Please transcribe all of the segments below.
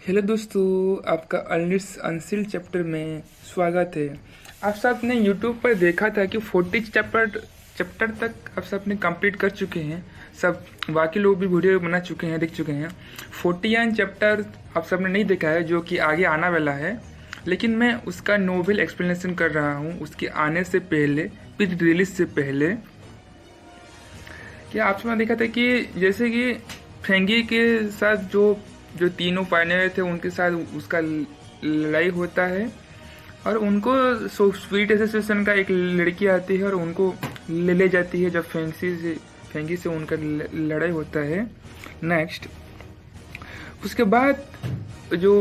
Hello दोस्तों, आपका unlist unsealed chapter में स्वागत है। आप सब ने यूट्यूब पर देखा था कि 40 चैप्टर तक आप सब ने कंप्लीट कर चुके हैं। सब बाकी लोग भी वीडियो बना चुके हैं, देख चुके हैं। 41 चैप्टर आप सब ने नहीं देखा है, जो कि आगे आने वाला है, लेकिन मैं उसका नोवेल एक्सप्लेनेशन कर रहा हूँ उसके आने से पहले, फिर रिलीज से पहले। क्या आप सबने देखा था कि जैसे कि फेंगी के साथ जो तीनों पार्टनर थे उनके साथ उसका लड़ाई होता है, और उनको स्वीट एसोसिएशन का एक लड़की आती है और उनको ले जाती है जब फेंगी से उनका लड़ाई होता है। नेक्स्ट उसके बाद जो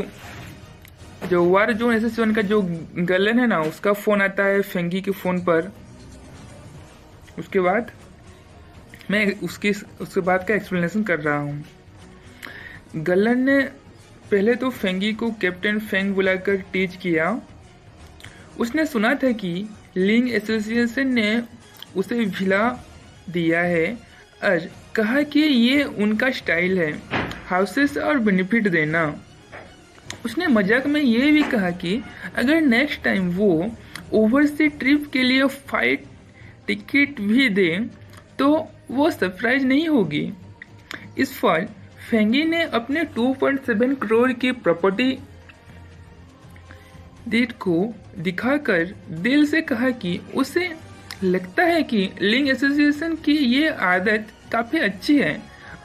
जो वार जोन एसोसिएशन का जो गलन है ना, उसका फोन आता है फेंगी के फोन पर। उसके बाद मैं उसके बाद का एक्सप्लेनेशन कर रहा हूँ। गलन ने पहले तो फेंगी को कैप्टन फेंग बुलाकर टीच किया। उसने सुना था कि लिंग एसोसिएशन ने उसे भिला दिया है और कहा कि ये उनका स्टाइल है, हाउसेस और बेनिफिट देना। उसने मजाक में ये भी कहा कि अगर नेक्स्ट टाइम वो ओवरसीज ट्रिप के लिए फाइट टिकट भी दे तो वो सरप्राइज नहीं होगी। इस फॉल फेंगी ने अपने 2.7 करोड़ की प्रॉपर्टी डीड को दिखाकर दिल से कहा कि उसे लगता है कि लिंग एसोसिएशन की ये आदत काफ़ी अच्छी है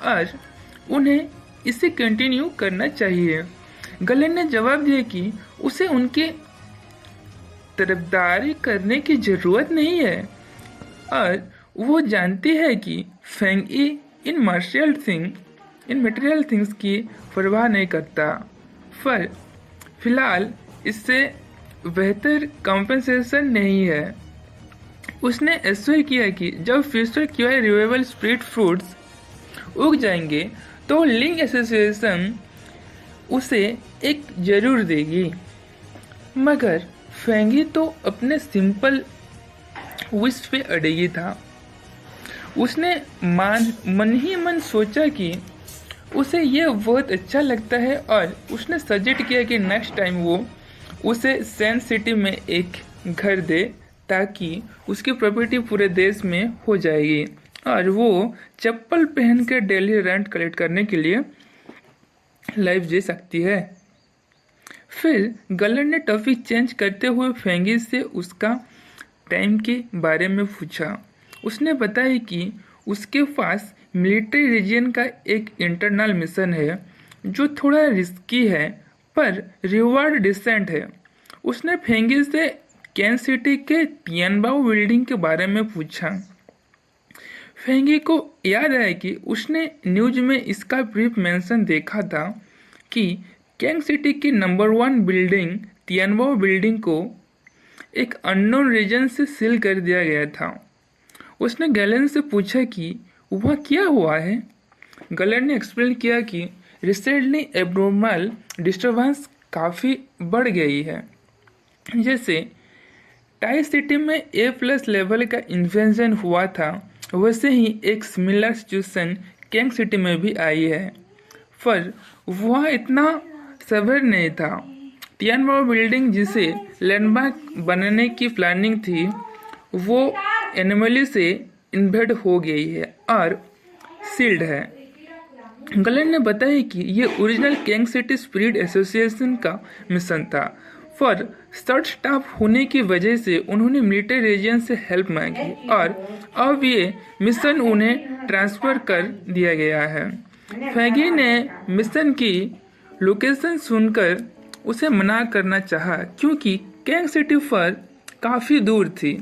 और उन्हें इसे कंटिन्यू करना चाहिए। गलन ने जवाब दिया कि उसे उनकी तरफदारी करने की ज़रूरत नहीं है और वो जानती है कि फेंगी इन मटेरियल थिंग्स की परवाह नहीं करता। पर फिलहाल इससे बेहतर कंपनसेशन नहीं है। उसने एश्योर किया कि जब future QI renewable spirit fruits उग जाएंगे तो लिंग एसोसिएशन उसे एक जरूर देगी। मगर फेंगी तो अपने सिंपल विश पे अड़ेगी था। उसने मन ही मन सोचा कि उसे यह बहुत अच्छा लगता है और उसने सजेस्ट किया कि नेक्स्ट टाइम वो उसे सैन सिटी में एक घर दे ताकि उसकी प्रॉपर्टी पूरे देश में हो जाएगी और वो चप्पल पहनकर डेली रेंट कलेक्ट करने के लिए लाइफ जी सकती है। फिर गलन ने टॉपिक चेंज करते हुए फेंगी से उसका टाइम के बारे में पूछा। उसने बताया कि उसके पास मिलिट्री रीजन का एक इंटरनल मिशन है जो थोड़ा रिस्की है पर रिवार्ड डिसेंट है। उसने फेंगी से कैन सिटी के तियानबाओ बिल्डिंग के बारे में पूछा। फेंगी को याद आया कि उसने न्यूज में इसका ब्रीफ मेंशन देखा था कि कैंग सिटी की नंबर 1 बिल्डिंग तियानबाओ बिल्डिंग को एक अननोन रीजन से सील कर दिया गया था। उसने गलन से पूछा कि वह क्या हुआ है। गलन ने एक्सप्लेन किया कि रिसेंटली एब्नॉर्मल डिस्टर्बेंस काफ़ी बढ़ गई है। जैसे टाई सिटी में A+ लेवल का इन्फेक्शन हुआ था, वैसे ही एक सिमिलर सिचुएशन कैंग सिटी में भी आई है, पर वह इतना सबर नहीं था। तियानबाओ बिल्डिंग जिसे लैंडमार्क बनने की प्लानिंग थी वो एनिमली से इन्वेड हो गई है और सील्ड है। गलन ने बताया कि ये original Kang city spirit association का मिशन था, पर शॉर्ट स्टाफ होने की वजह से उन्होंने मिलिट्री रीजन से हेल्प मांगी और अब ये मिशन उन्हें ट्रांसफ़र कर दिया गया है। फेंगी ने मिशन की लोकेशन सुनकर उसे मना करना चाहा क्योंकि कैंग सिटी पर काफ़ी दूर थी।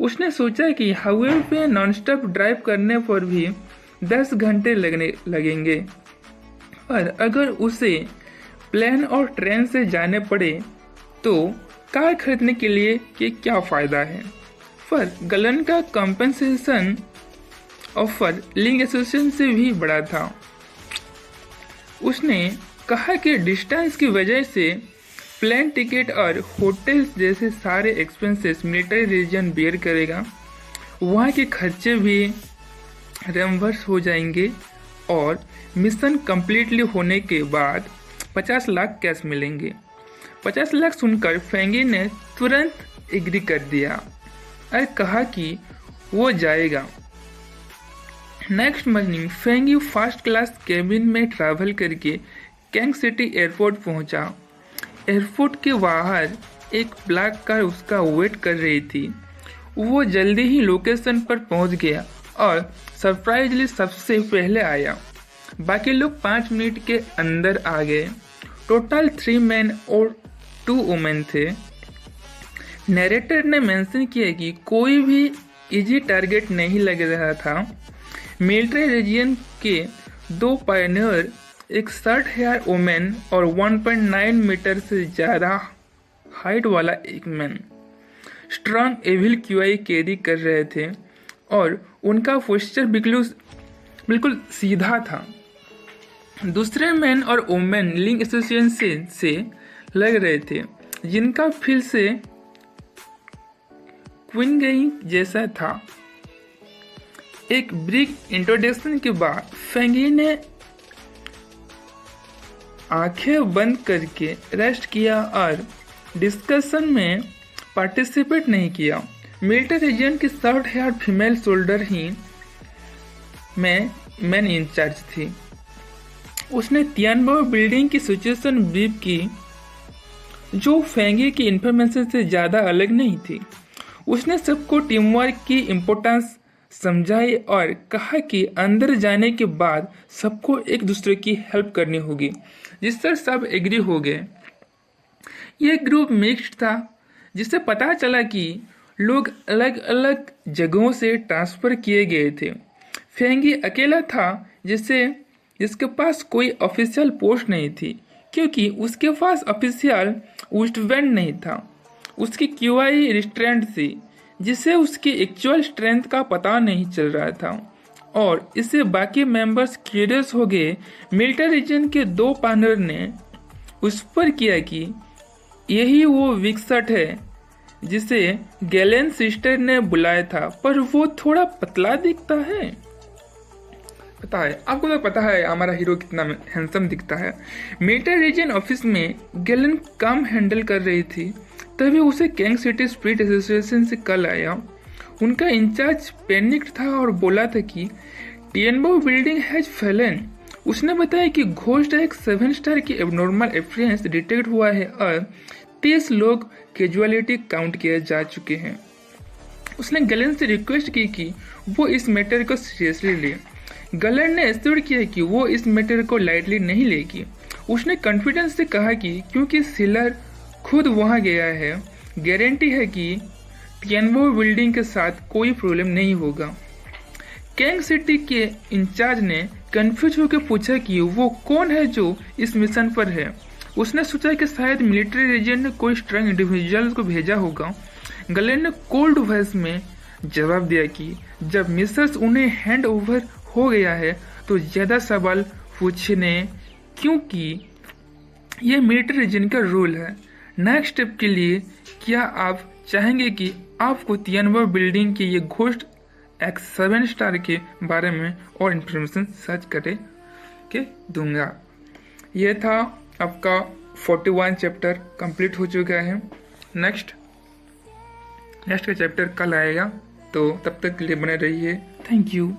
उसने सोचा कि हाईवे पे नॉनस्टॉप ड्राइव करने पर भी 10 घंटे लगेंगे और अगर उसे प्लेन और ट्रेन से जाने पड़े तो कार खरीदने के लिए क्या फ़ायदा है। पर गलन का कंपनसेशन ऑफर लिंग एसोसिएशन से भी बड़ा था। उसने कहा कि डिस्टेंस की वजह से प्लेन टिकट और होटल्स जैसे सारे एक्सपेंसेस मिलिट्री रीजन बेयर करेगा। वहाँ के खर्चे भी रेम्बर्स हो जाएंगे और मिशन कंप्लीटली होने के बाद 50 लाख कैश मिलेंगे। 50 लाख सुनकर फेंगी ने तुरंत एग्री कर दिया और कहा कि वो जाएगा। नेक्स्ट मॉर्निंग फेंगी फर्स्ट क्लास केबिन में ट्रैवल करके कैंग सिटी एयरपोर्ट पहुंचा। एयरपोर्ट के बाहर एक ब्लैक कार उसका वेट कर रही थी। वो जल्दी ही लोकेशन पर पहुंच गया और सरप्राइजली सबसे पहले आया। बाकी लोग 5 मिनट के अंदर आ गए। टोटल 3 मैन और 2 वुमेन थे। नैरेटर ने मेंशन किया कि कोई भी इजी टारगेट नहीं लग रहा था। मिलिट्री रीजन के 2 पायनियर, एक शॉर्ट हेयर वुमेन और 1.9 मीटर से ज़्यादा हाइट वाला एक मैन स्ट्रॉन्ग एविल क्यूआई कैरी कर रहे थे और उनका पोस्चर बिल्कुल सीधा था। दूसरे मैन और वुमेन लिंक एसोसिएशन से लग रहे थे, जिनका फील से क्वीन गई जैसा था। एक ब्रीफ इंट्रोडक्शन के बाद फेंगी ने आंखें बंद करके रेस्ट किया और डिस्कशन में पार्टिसिपेट नहीं किया। मिलिट्री रीजन की शॉर्ट हेयर फीमेल सोल्डर ही मैन इंचार्ज थी। उसने तियानबो बिल्डिंग की सिचुएशन ब्रीफ की, जो फेंगी की इंफॉर्मेशन से ज़्यादा अलग नहीं थी। उसने सबको टीम वर्क की इम्पोर्टेंस समझाई और कहा कि अंदर जाने के बाद सबको एक दूसरे की हेल्प करनी होगी, जिससे सब एग्री हो गए। यह ग्रुप मिक्स्ड था, जिससे पता चला कि लोग अलग अलग जगहों से ट्रांसफ़र किए गए थे। फेंगी अकेला था जिसके पास कोई ऑफिशियल पोस्ट नहीं थी, क्योंकि उसके पास ऑफिशियल वेस्टबैंड नहीं था। उसकी क्यूआई रिस्ट्रेंट थी, जिससे उसकी एक्चुअल स्ट्रेंथ का पता नहीं चल रहा था और इससे बाकी मेंबर्स क्यूरियस हो गए। मिलिट्री रीजन के 2 पार्टनर ने उस पर किया कि यही वो विकसट है जिसे गैलेन सिस्टर ने बुलाया था, पर वो थोड़ा पतला दिखता है। पता है आपको, तो पता है हमारा हीरो कितना हैंडसम दिखता है। मिलिट्री रीजन ऑफिस में गैलेन काम हैंडल कर रही थी, तभी उसे कैंग सिटी स्पिरिट एसोसिएशन से कॉल आया। उनका इंचार्ज पैनिक्ड था और बोला था कि टियनबो बिल्डिंग हैज फैलन। उसने बताया कि घोस्ट एक 7 स्टार की एबनॉर्मल अपीयरेंस डिटेक्ट हुआ है और 30 लोग कैजुअलिटी काउंट किए जा चुके हैं। उसने गैलेन से रिक्वेस्ट की कि वो इस मैटर को सीरियसली ले। गैलेन ने एश्योर किया कि वो इस मैटर को लाइटली नहीं लेगी। उसने कॉन्फिडेंस से कहा कि क्योंकि सिलर खुद वहां गया है, गारंटी है कि टियनबो बिल्डिंग के साथ कोई प्रॉब्लम नहीं होगा। कैंग सिटी के इंचार्ज ने कंफ्यूज होकर पूछा कि वो कौन है जो इस मिशन पर है। उसने सोचा कि शायद मिलिट्री रीजन ने कोई स्ट्रांग इंडिविजुअल को भेजा होगा। गैलेन ने कोल्ड वॉइस में जवाब दिया कि जब मिशंस उन्हें हैंड ओवर हो गया है तो ज़्यादा सवाल पूछने, क्योंकि ये मिलिट्री रीजन का रूल है। नेक्स्ट स्टेप के लिए क्या आप चाहेंगे कि आपको तियानबो बिल्डिंग के ये घोस्ट एक्स 7 स्टार के बारे में और इन्फॉर्मेशन सर्च करके दूंगा। ये था आपका 41 चैप्टर कंप्लीट हो चुका है। नेक्स्ट का चैप्टर कल आएगा, तो तब तक के लिए बने रहिए। Thank you.